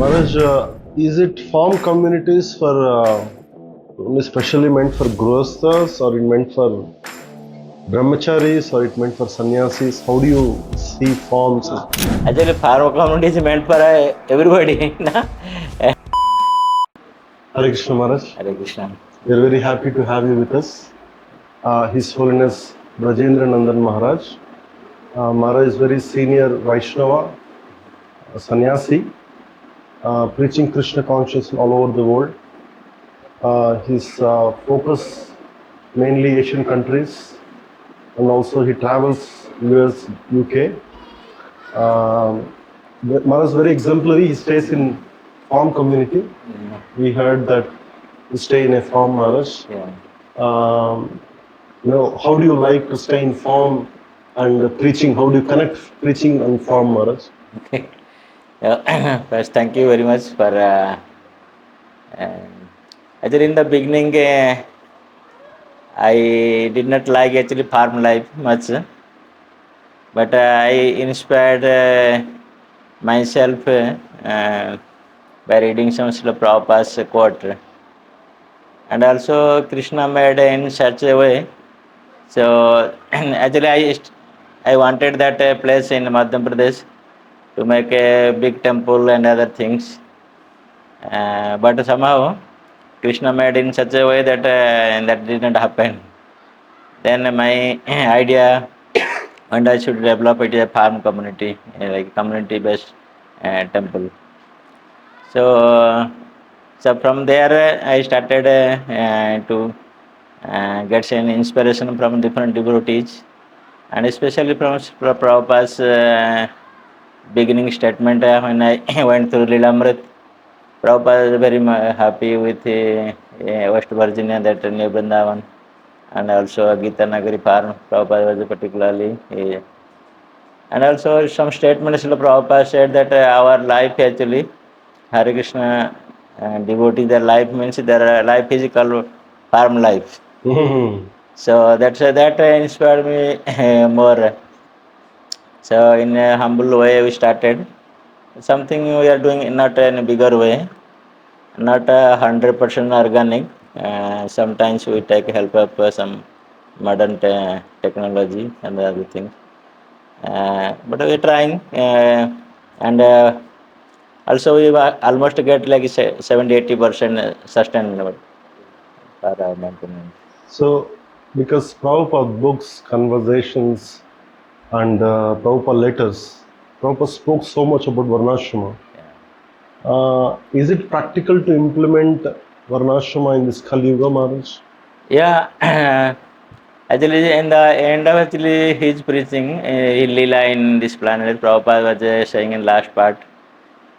Maharaj, is it farm communities for especially meant for grosthas, or it meant for brahmacharis, or it meant for sannyasis? How do you see farms? Actually, farm community is meant for everybody. Na? Hare Krishna Maharaj. Hare Krishna. We are very happy to have you with us. His Holiness Brajendra Maharaj. Maharaj is very senior Vaishnava, Sanyasi, preaching Krishna consciousness all over the world. His focus mainly Asian countries, and also he travels US, UK. Maharaj is very exemplary. He stays in farm community. We heard that you stay in a farm, Maharaj. Yeah. How do you like to stay in farm and preaching? How do you connect preaching and farm, Maharaj? Okay. First, thank you very much for. Actually, in the beginning, I did not like actually farm life much, but I inspired myself by reading some Srila Prabhupada's quote, and also Krishna made in such a way. So actually, I wanted that place in Madhya Pradesh to make a big temple and other things, but somehow Krishna made in such a way that that did not happen. Then my idea, and I should develop it a farm community, like community-based temple. So from there I started to get an inspiration from different devotees, and especially from Prabhupada's beginning statement when I went through Lilamrit. Prabhupada is very happy with West Virginia, that New Vrindavan, and also Gita Nagari farm. Prabhupada was particularly. And also some statements Prabhupada said that our life actually, Hare Krishna devotee, their life means their life is called farm life. So that inspired me more. So in a humble way we started. Something we are doing not in a bigger way, not 100% organic. Sometimes we take help of some modern technology and other things. But we are trying, and also we almost get like 70-80% sustainable for our maintenance. So, because Prabhupada books, conversations, and Prabhupada letters, Prabhupada spoke so much about Varnashrama. Is it practical to implement Varnashrama in this Kali Yuga, Maharaj? Yeah, actually, in the end of actually his preaching, in Lila in this planet, Prabhupada was saying in last part,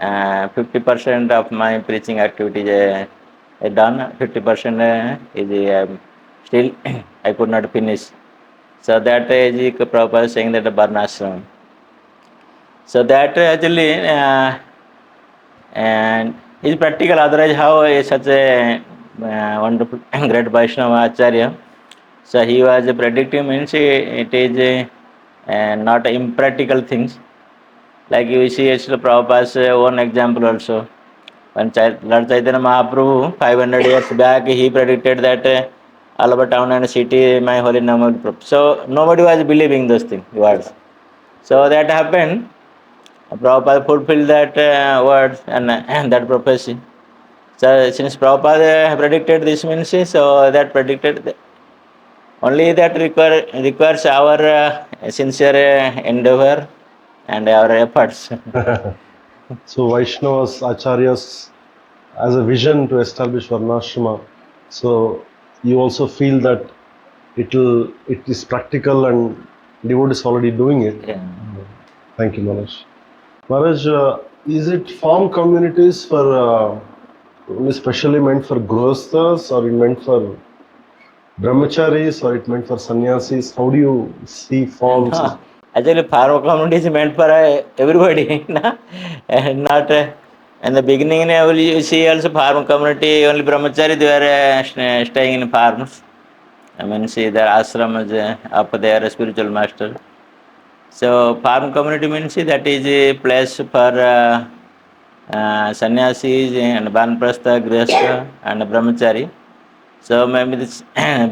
50% of my preaching activities done, 50% is still I could not finish. So that is Prabhupada saying that VARNASHRAMA. So that actually and is practical. Otherwise, how is such a wonderful great Vaishnava Acharya? So he was predicting means it is not impractical things. Like you see, Srila Prabhupada's own example also. When Lord Chaitanya Mahaprabhu 500 years back, he predicted that all over town and city, my holy name will prove. So nobody was believing those things, words. So that happened. Prabhupada fulfilled that words and that prophecy. So since Prabhupada predicted this means, so that predicted only that requires our sincere endeavor and our efforts. So, Vaishnavas, Acharyas, as a vision to establish Varnashrama. So, you also feel that it is practical and devotees already doing it. Yeah. Thank you, Maharaj. Maharaj, is it farm communities for especially meant for grosthas, or it meant for brahmacharis, or it meant for sannyasis? How do you see farms? No, actually, farm community is meant for everybody, na? And not in the beginning. You see also farm community only brahmachari they were staying in farms. I mean, see their ashram is up there, spiritual master. So farm community means that is a place for Sanyasi and Banprastha, Grihastha and Brahmachari. So maybe this,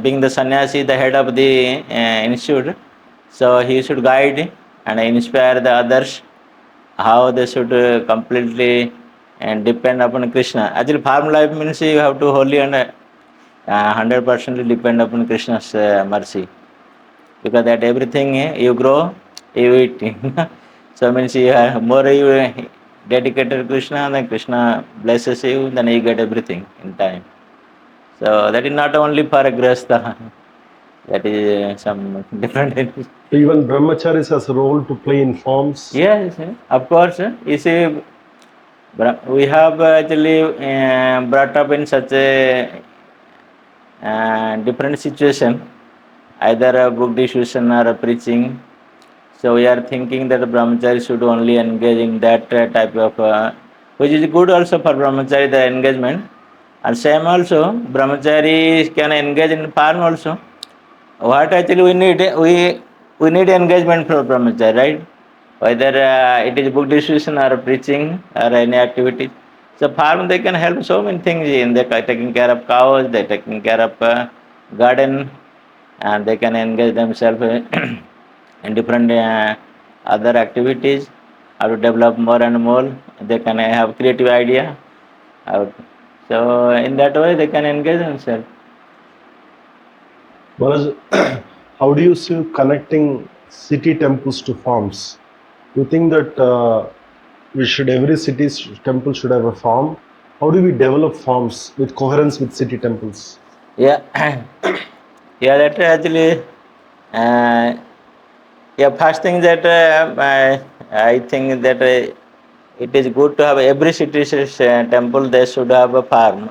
being the sannyasi, the head of the institute, so he should guide and inspire the others how they should completely and depend upon Krishna. Actually, farm life means you have to wholly and 100% depend upon Krishna's mercy, because that everything you grow, you eat. So means you have more you dedicated to Krishna, then Krishna blesses you, then you get everything in time. So that is not only for a grihastha, that is some different. So even brahmacharis has a role to play in forms. Yes, of course. You see, we have actually brought up in such a different situation, either a book distribution or a preaching. So we are thinking that a brahmachari should only engage in that type of, which is good also for brahmachari, the engagement. And same also, brahmachari can engage in farm also. What actually we need engagement from brahmachari, right? Whether it is book distribution or preaching or any activity. So farm they can help so many things in they taking care of cows, they taking care of garden, and they can engage themselves in different other activities, how to develop more and more. They can have creative idea. So in that way they can engage themselves. Maharaj, how do you see connecting city temples to farms? Do you think that every temple should have a farm? How do we develop farms with coherence with city temples? Yeah, yeah, that actually, uh, yeah, first thing that I think that it is good to have every city temple, they should have a farm,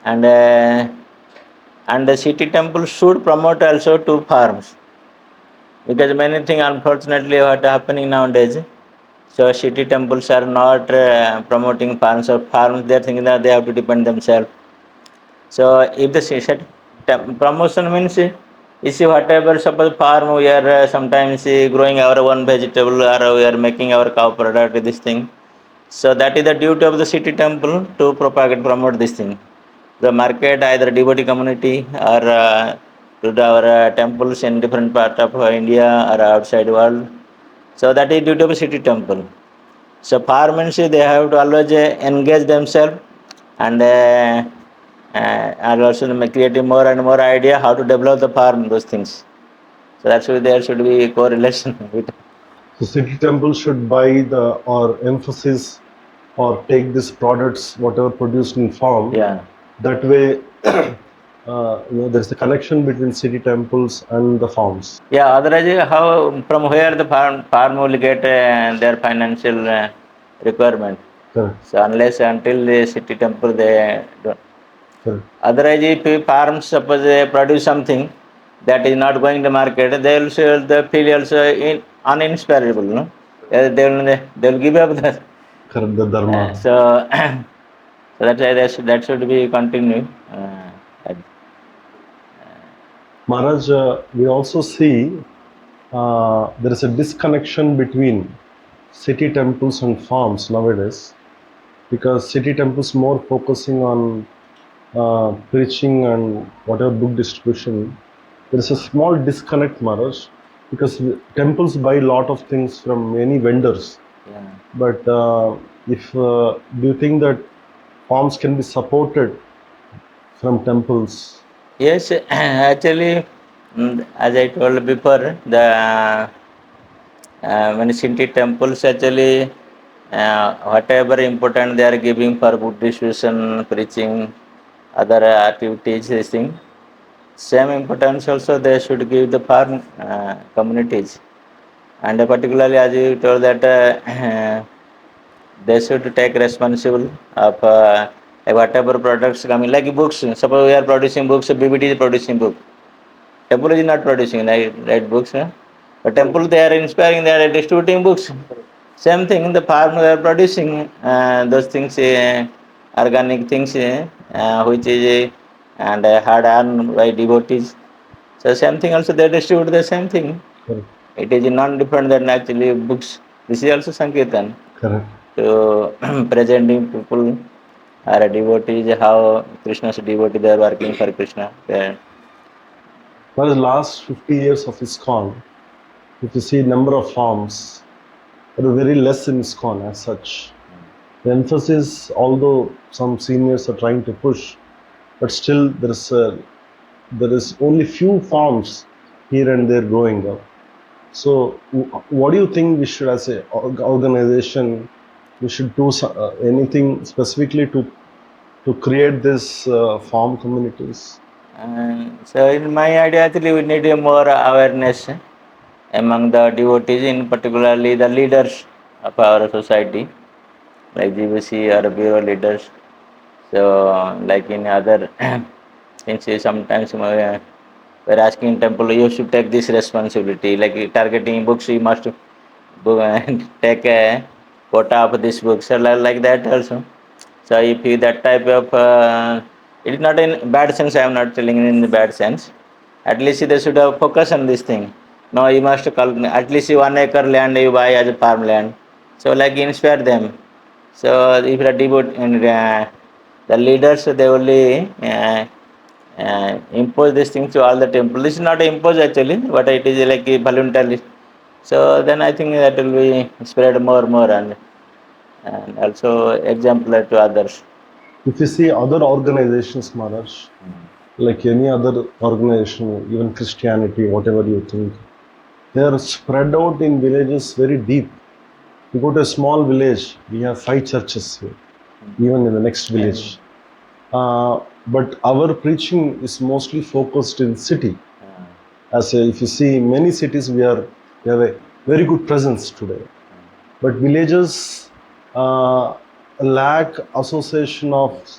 and the city temple should promote also to farms, because many things unfortunately what happening nowadays. So city temples are not promoting farms, or farms they are thinking that they have to depend themselves. So if the promotion means, you see whatever, suppose farm we are sometimes growing our own vegetable, or we are making our cow product, this thing. So that is the duty of the city temple to propagate, promote this thing. The market, either devotee community or to our temples in different part of India or outside world. So that is duty of a city temple. So farmers they have to always engage themselves, and also creating more and more idea how to develop the farm, those things. So that's why there should be correlation with. So city temples should buy or emphasis or take these products, whatever produced in farm. Yeah. That way, there's a connection between city temples and the farms. Yeah. Otherwise, how from where the farm will get their financial requirement. Correct. So unless until the city temple they don't. Correct. Otherwise, if farms suppose they produce something that is not going to market, they will feel also uninspirable. No, they will give up the. Correct. The dharma. So so that's why that should be continued. Maharaj, we also see there is a disconnection between city temples and farms nowadays, because city temples more focusing on preaching and whatever book distribution. There is a small disconnect, Maharaj, because temples buy a lot of things from many vendors. Yeah. But if do you think that farms can be supported from temples? Yes, actually, as I told before, the many city temples actually whatever important they are giving for book distribution, preaching, other activities, this thing. Same importance also they should give the farm communities, and particularly as you told that they should take responsible of whatever products coming, like books. Suppose we are producing books, BBT is producing book. Temple is not producing right books. But temple they are inspiring, they are distributing books. Same thing, the farm they are producing those things, organic things, which is and hard earned by devotees. So same thing also they distribute the same thing. Correct. It is non-different than actually books. This is also Sankirtan. Correct. to presenting people or devotees how Krishna's devotee they are working for Krishna. For the last 50 years of ISKCON, if you see number of forms, there are very less in ISKCON as such. The emphasis, although some seniors are trying to push, but still there is only few forms here and there growing up. So, what do you think we should, as a organization, we should do anything specifically to create this farm communities? And so in my idea, actually, we need a more awareness among the devotees, in particularly the leaders of our society, like GBC or bureau leaders. So, like in other things, sometimes we're asking temple, you should take this responsibility. Like targeting books, you must take a quota of this book. So like that also. So if you that type of, it is not in bad sense. I am not telling in the bad sense. At least they should have focus on this thing. No, you must call at least 1 acre land you buy as a farmland. So like inspire them. So if the devote and the leaders they only impose this thing to all the temple. This is not impose actually, but it is like a voluntary. So then I think that will be spread more and also exemplar to others. If you see other organizations, Maharaj, like any other organization, even Christianity, whatever you think, they are spread out in villages very deep. You go to a small village, we have 5 churches here, even in the next village. But our preaching is mostly focused in city. If you see many cities, we have a very good presence today. But villages lack association of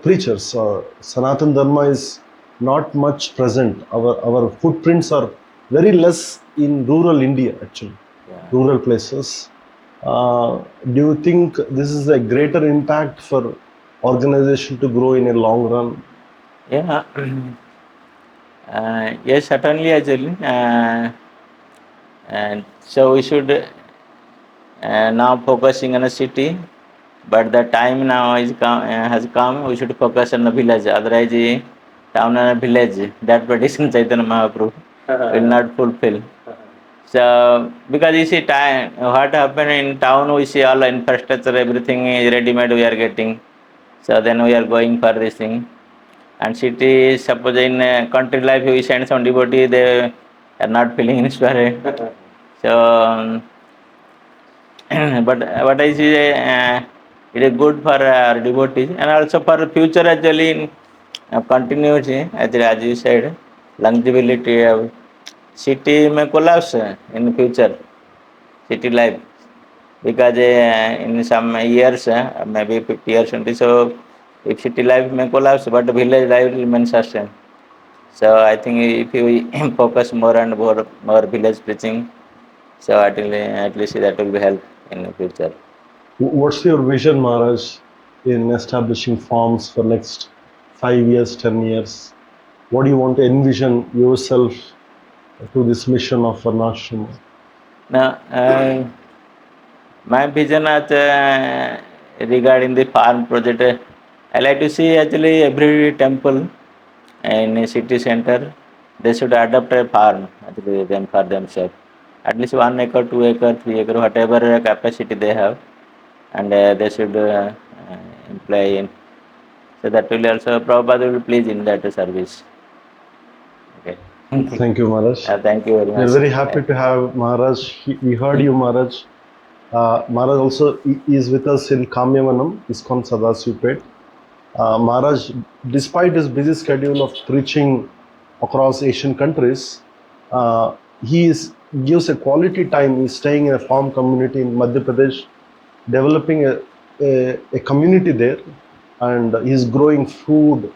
preachers. Sanatan Dharma is not much present. Our footprints are very less in rural India actually, rural places. Do you think this is a greater impact for organization to grow in a long run? Yeah. Yes, certainly actually. And so we should now focusing on a city, but the time now has come. We should focus on the village. Otherwise, town and village that petition Chaitanya Mahaprabhu will not fulfill. So because you see, time what happened in town, we see all infrastructure, everything is ready-made. We are getting. So then we are going for this thing. And city, suppose in country life, we send some devotee, they are not feeling inspired. So, but what I say, it is good for devotees and also for future actually in continuity, as you said, longevity of city may collapse in future, city life, because in some years, maybe 50 years, 20, so if city life may collapse, but village life will remain sustained. So I think if we focus more and more village preaching, so at least that will be help in the future. What's your vision, Maharaj, in establishing farms for next 5 years, 10 years? What do you want to envision yourself to this mission of Varnashrama? Now, my vision regarding the farm project, I like to see actually every temple in a city center, they should adopt a farm actually them for themselves. At least 1 acre, 2 acre, 3 acre, whatever capacity they have, and they should employ in. So that will also Prabhupada will please in that service. Okay. Thank you, Maharaj. Thank you very We are much. very happy to have Maharaj. We heard you, Maharaj. Maharaj also is with us in Kamyavanam, ISKCON Sadasivpet. Maharaj, despite his busy schedule of preaching across Asian countries, gives a quality time. He's staying in a farm community in Madhya Pradesh, developing a community there, and he's growing food,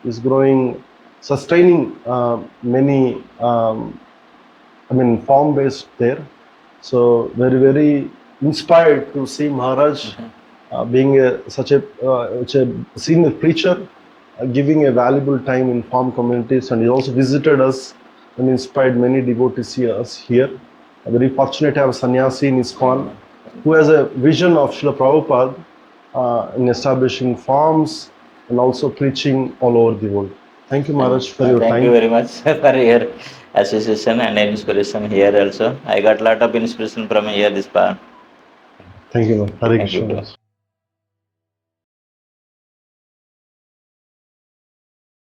sustaining many, farm-based there. So very inspired to see Maharaj being such a senior preacher, giving a valuable time in farm communities, and he also visited us and inspired many devotees here. Very fortunate to have Sanyasi in ISKCON, who has a vision of Srila Prabhupada in establishing farms and also preaching all over the world. Thank you, Maharaj, for your Thank you time. very much for your association and inspiration here also. I got lot of inspiration from here this part. Thank you, Hare Thank you. Krishna. Maharaj.